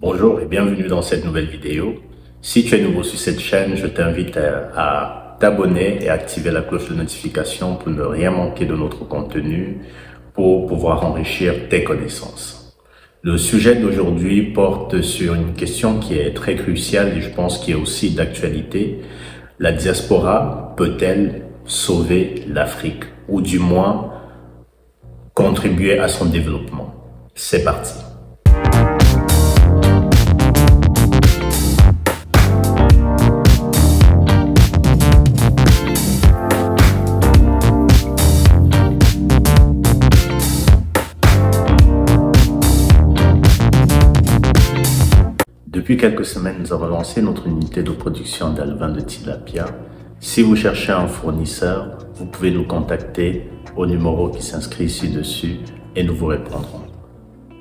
Bonjour et bienvenue dans cette nouvelle vidéo. Si tu es nouveau sur cette chaîne, je t'invite à t'abonner et activer la cloche de notification pour ne rien manquer de notre contenu, pour pouvoir enrichir tes connaissances. Le sujet d'aujourd'hui porte sur une question qui est très cruciale et je pense qui est aussi d'actualité. La diaspora peut-elle sauver l'Afrique ou du moins contribuer à son développement? C'est parti. Depuis quelques semaines, nous avons lancé notre unité de production d'alevin de tilapia. Si vous cherchez un fournisseur, vous pouvez nous contacter au numéro qui s'inscrit ci-dessus et nous vous répondrons.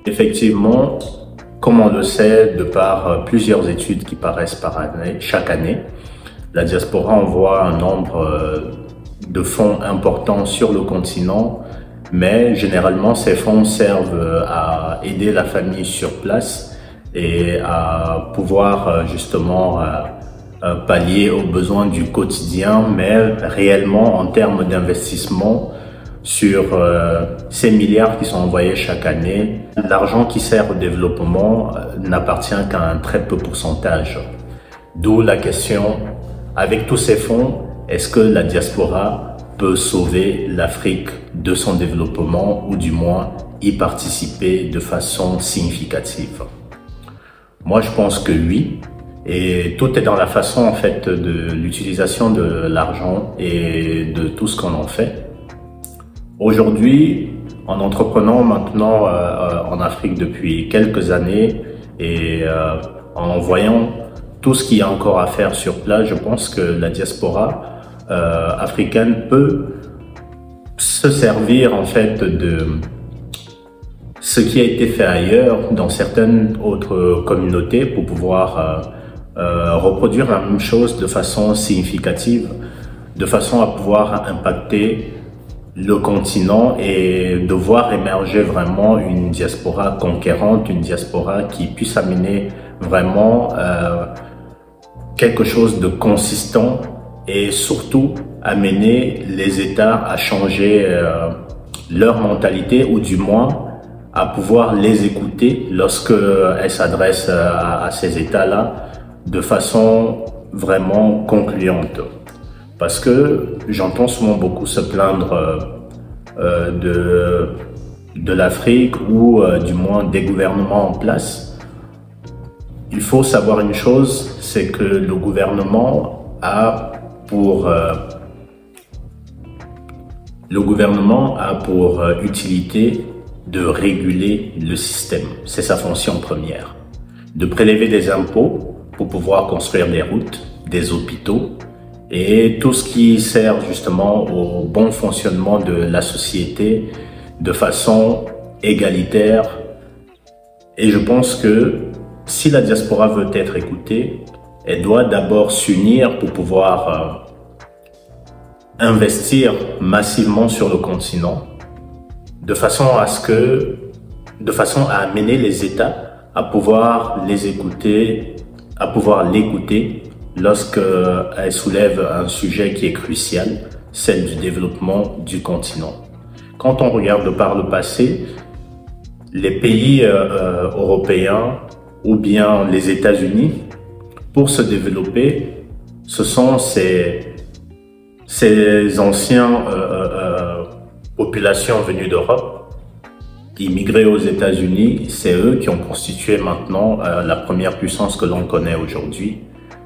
Effectivement, comme on le sait, de par plusieurs études qui paraissent chaque année, la diaspora envoie un nombre de fonds importants sur le continent, mais généralement ces fonds servent à aider la famille sur place et à pouvoir justement pallier aux besoins du quotidien, mais réellement en termes d'investissement sur ces milliards qui sont envoyés chaque année, l'argent qui sert au développement n'appartient qu'à un très peu pourcentage. D'où la question, avec tous ces fonds, est-ce que la diaspora peut sauver l'Afrique de son développement ou du moins y participer de façon significative? Moi, je pense que oui, et tout est dans la façon en fait de l'utilisation de l'argent et de tout ce qu'on en fait. Aujourd'hui, en entreprenant maintenant en Afrique depuis quelques années et en voyant tout ce qu'il y a encore à faire sur place, je pense que la diaspora africaine peut se servir en fait de ce qui a été fait ailleurs dans certaines autres communautés pour pouvoir reproduire la même chose de façon significative, de façon à pouvoir impacter le continent et de voir émerger vraiment une diaspora conquérante, une diaspora qui puisse amener vraiment quelque chose de consistant et surtout amener les États à changer leur mentalité ou du moins à pouvoir les écouter lorsqu'elles s'adressent à ces États-là de façon vraiment concluante. Parce que j'entends souvent beaucoup se plaindre de l'Afrique ou du moins des gouvernements en place. Il faut savoir une chose, c'est que le gouvernement a pour utilité de réguler le système. C'est sa fonction première. De prélever des impôts pour pouvoir construire des routes, des hôpitaux et tout ce qui sert justement au bon fonctionnement de la société de façon égalitaire. Et je pense que si la diaspora veut être écoutée, elle doit d'abord s'unir pour pouvoir investir massivement sur le continent de façon à amener les États à pouvoir les écouter, à pouvoir l'écouter lorsqu'elle soulève un sujet qui est crucial, celle du développement du continent. Quand on regarde par le passé, les pays européens ou bien les États-Unis, pour se développer, ce sont ces anciens populations venues d'Europe qui immigraient aux États-Unis. C'est eux qui ont constitué maintenant la première puissance que l'on connaît aujourd'hui,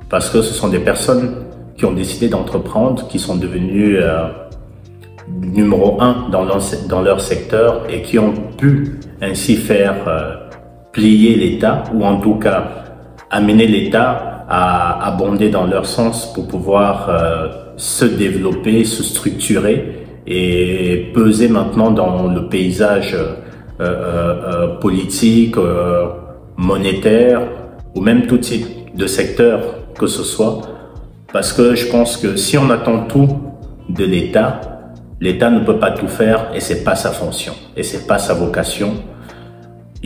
parce que ce sont des personnes qui ont décidé d'entreprendre, qui sont devenues numéro 1 dans leur secteur et qui ont pu ainsi faire plier l'État, ou en tout cas amener l'État à abonder dans leur sens pour pouvoir se développer, se structurer et peser maintenant dans le paysage politique, monétaire ou même tout type de secteur que ce soit. Parce que je pense que si on attend tout de l'État, l'État ne peut pas tout faire et c'est pas sa fonction et c'est pas sa vocation.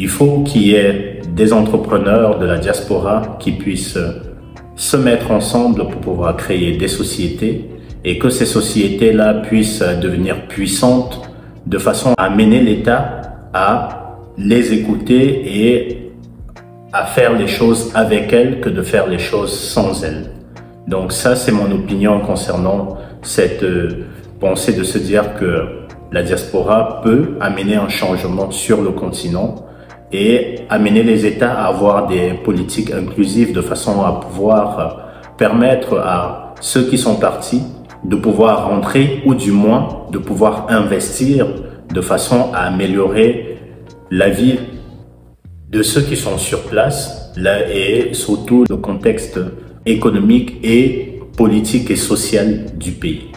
Il faut qu'il y ait des entrepreneurs de la diaspora qui puissent se mettre ensemble pour pouvoir créer des sociétés et que ces sociétés-là puissent devenir puissantes de façon à amener l'État à les écouter et à faire les choses avec elles que de faire les choses sans elles. Donc ça, c'est mon opinion concernant cette pensée de se dire que la diaspora peut amener un changement sur le continent et amener les États à avoir des politiques inclusives de façon à pouvoir permettre à ceux qui sont partis de pouvoir rentrer ou du moins de pouvoir investir de façon à améliorer la vie de ceux qui sont sur place là, et surtout le contexte économique et politique et social du pays.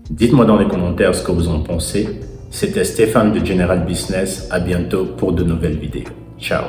Dites-moi dans les commentaires ce que vous en pensez. C'était Stéphane de General Business. À bientôt pour de nouvelles vidéos. Ciao.